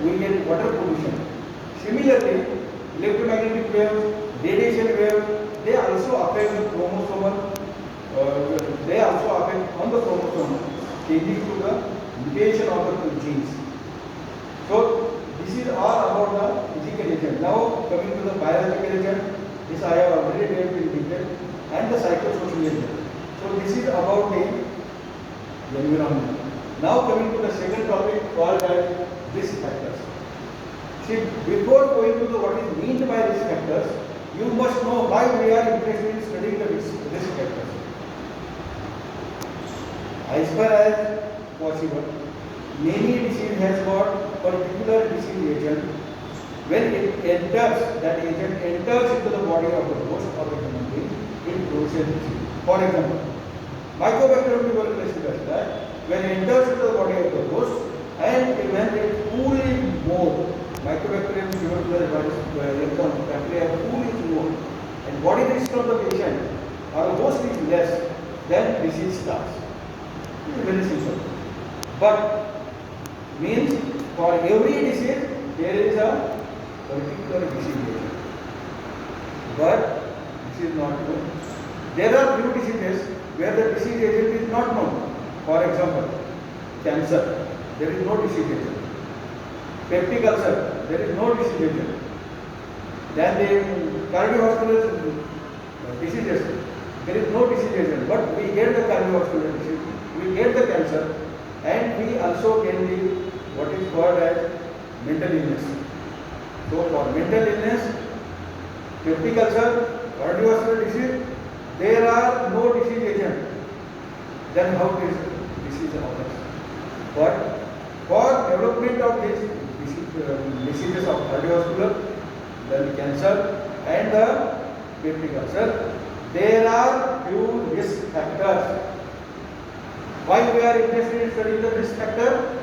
we get water pollution. Similarly, electromagnetic waves, radiation waves, they also affect the chromosomal. They also affect on the chromosome, changing to the mutation of the genes. So this is all about the physical agent. Now coming to the biological agent, this I have already dealt in detail, and the psychosocial agent. So this is about the environment. Now coming to the second topic called as risk factors. See, before going to the what is meant by risk factors, you must know why we are interested in studying the risk factors. As far as possible, many disease has got particular disease agent. When it enters, that agent enters into the body of the host of the human being, it produces disease. For example, Mycobacterium tuberculosis does that. When it enters into the body of the host, and when it cools more, Mycobacterium tuberculosis bacteria cools more, and body resistance of the patient or the host is less, then disease starts. It is very simple. But means for every disease there is a particular disease agent. But this is not known. There are few diseases where the disease agent is not known. For example, cancer, there is no disease agent. Peptic ulcer, there is no disease agent. Then the cardiovascular diseases, there is no disease agent. But we get the cardiovascular disease, we get the cancer, and we also get the what is called as mental illness. So for mental illness, peptic ulcer, cardiovascular disease, there are no disease agent. Then how this disease occurs? But for development of this diseases of cardiovascular, then cancer and the peptic ulcer, there are few risk factors. Why we are interested in studying the risk factor?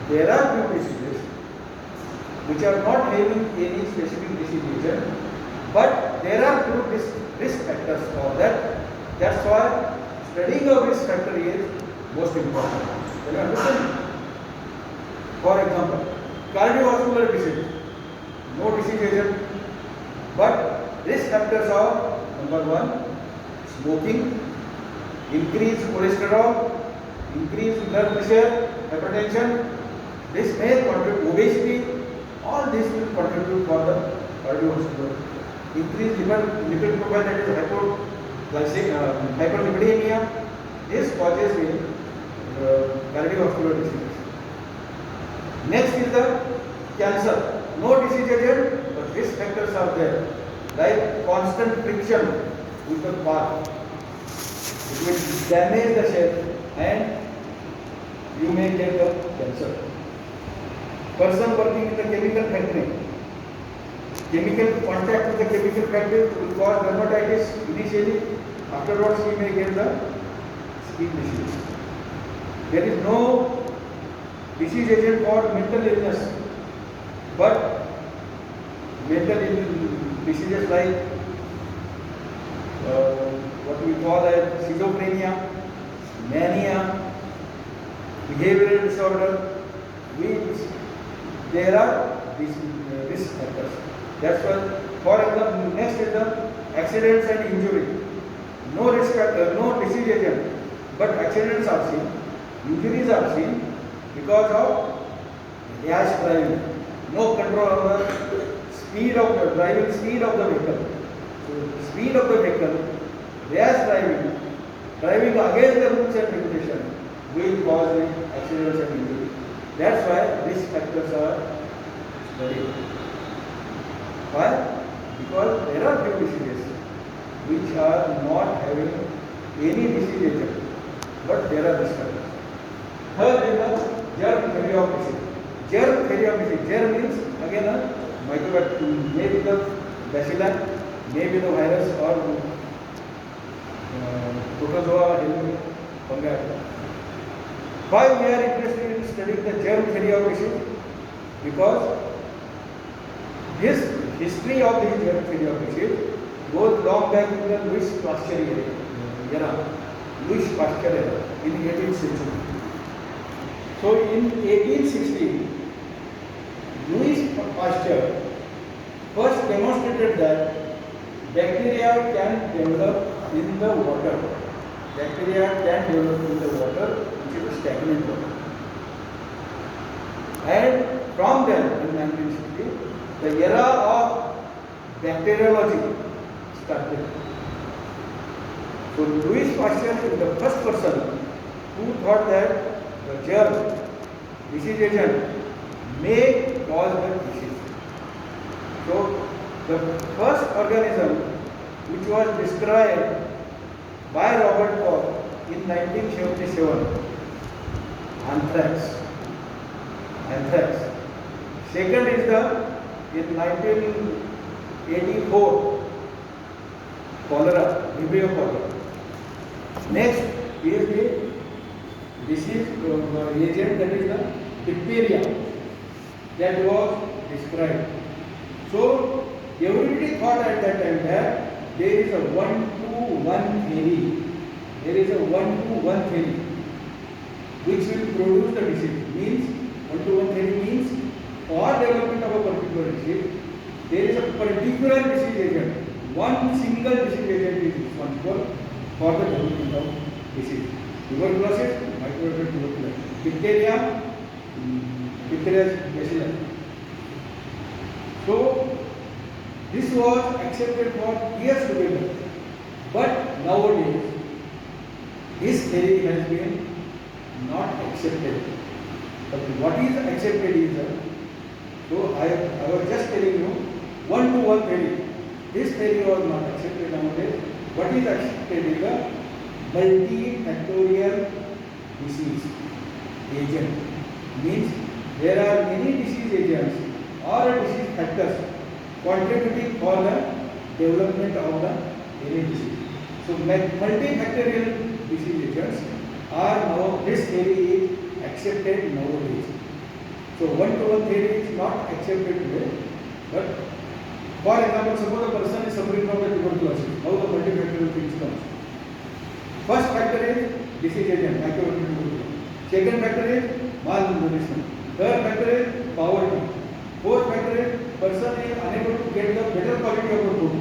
There are few diseases which are not having any specific disease agent, but there are few risk factors for that. That's why studying of risk factor is most important. Can you understand? For example, cardiovascular disease, no disease agent, but risk factors are number one, smoking, increased cholesterol, increased blood pressure, hypertension. This may contribute obesity. All this will contribute for the cardiovascular. Increased lipid profile, that is hyperlipidemia. This causes the cardiovascular disease. Next is the cancer. No disease agent, but risk factors are there, like constant friction with the part. It will damage the cell and you may get the cancer. Person working in the chemical factory, chemical contact with the chemical factory will cause dermatitis initially, afterwards he may get the skin disease. There is no disease agent for mental illness, but mental diseases like what we call as schizophrenia, mania, behavioral disorder, there are these risk factors. That's why, for example, next is the accidents and injury. No risk factor, no disease agent, but accidents are seen, injuries are seen because of rash driving, no control over speed of the driving, speed of the vehicle. So, speed of the vehicle, rash driving against the rules and regulations will cause the accidents and injuries. That's why risk factors are studied. Why? Because there are few diseases which are not having any disease agent, but there are risk factors. Third is the germ theory of disease. Germ theory of disease. Germ means again a microbacterium, maybe the bacilli, maybe the virus or protozoa, fungi. Why we are interested in studying the germ theory of disease? Because this history of the germ theory of disease goes long back in the Louis Pasteur era. Louis Pasteur era in 18th century. So in 1860, Pasteur first demonstrated that bacteria can develop in the water. Bacteria can develop in the water, which is a stagnant water. And from then, in 1960, the era of bacteriology started. So Louis Pasteur is the first person who thought that the germ, disease agent, may cause the disease. So the first organism which was described by Robert Koch in 1977, anthrax. Anthrax. Second is in 1984, cholera, Vibrio cholera. Next is the disease agent, that is the diphtheria, that was described. So everybody thought at that time that there is a 1-to-1 theory. There is a 1-to-1 theory which will produce the disease. Means 1-to-1 theory means for development of a particular disease, there is a particular disease agent. One single disease agent is responsible for the development of disease. Tuberculosis, microbial tuberculosis. Diphtheria, diphtheria bacillus. So this was accepted for years together. But nowadays, this theory has been not accepted. But what is accepted is, so I was just telling you, 1-to-1 theory. This theory was not accepted nowadays. What is accepted is the multifactorial disease agent. Means there are many disease agents or disease factors contributing for the development of the any disease. So multifactorial disease agents are now, this theory is accepted nowadays. So 1-to-1 theory is not accepted today. But for example, suppose a person is suffering from the tuberculosis. How the multifactorial things comes? First factor is disease agent, microbial tuberculosis. Second factor is malnutrition. Third factor is poverty. Fourth factor is person is unable to get the better quality of the food.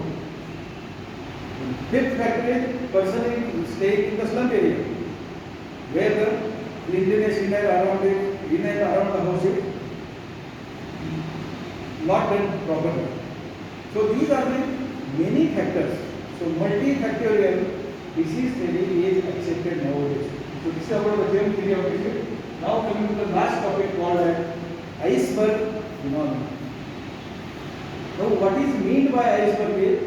Fifth factor is person is staying in the slum area where the cleanliness in and around the house is not done properly. So these are the many factors. So multifactorial disease theory is accepted nowadays. So this is about the germ theory of disease. Now coming to the last topic called as iceberg phenomenon. Now what is meant by iceberg is,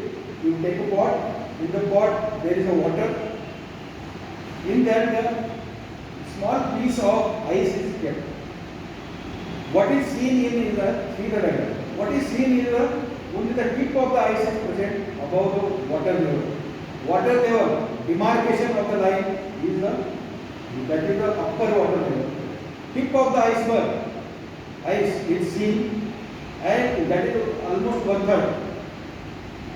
you take a pot, in the pot there is a water, in that the small piece of ice is kept. What is seen in the feeder diagram? What is seen is only the tip of the ice is present above the water level. Water level, demarcation of the line is that is the upper water level. Tip of the iceberg, ice is seen, and that is almost 1/3.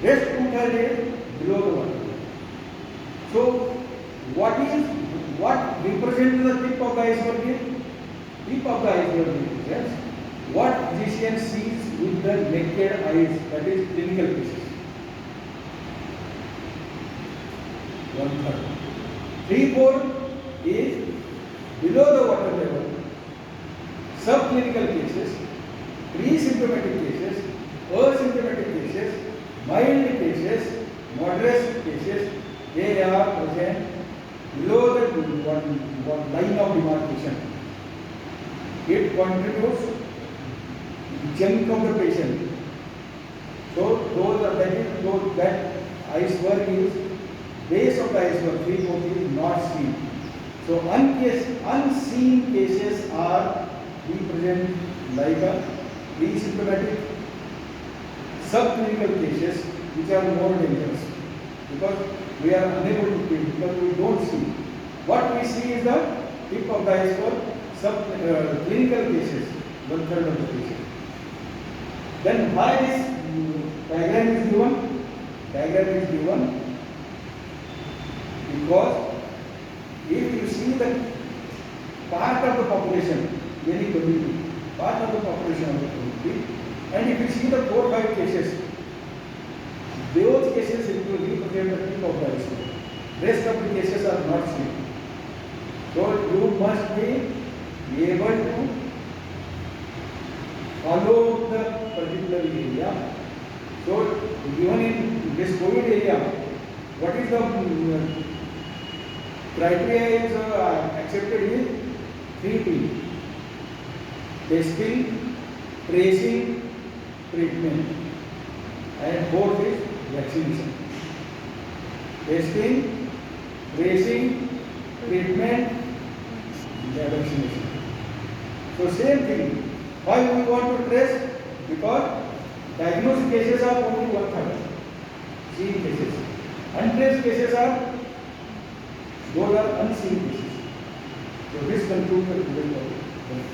Rest 2/3 is below the water level. So what represents the tip of the iceberg is? Tip of the iceberg represents what physician sees with the naked eyes, that is clinical cases. 1/3. 3/4 is below the water level. Subclinical cases, pre-symptomatic cases, asymptomatic cases, mild cases, moderate cases, they are present below the one line of demarcation. It contributes chunk of the patient. So that iceberg is base of the iceberg, 3/4 is not seen. So unseen cases are represent like a pre-symptomatic, subclinical cases which are more dangerous because we are unable to treat, because we don't see. What we see is the tip of the iceberg, clinical cases, 1/3 of the cases. Then why this diagram is given? Diagram is given because if you see the part of the population, any community, part of the population of the community, And if you see the 4-5 cases, those cases it will represent the tip of the iceberg. Rest of the cases are not seen. So you must be able to follow the particular area. So even in this COVID area, what is the criteria is accepted is 3T: testing, tracing, treatment, and fourth is vaccination. Testing, tracing, treatment, and vaccination. So same thing. Why we want to trace? Because diagnosed cases are only 1/3. Seen cases. Untraced cases are, those are unseen cases. So this concludes the topic.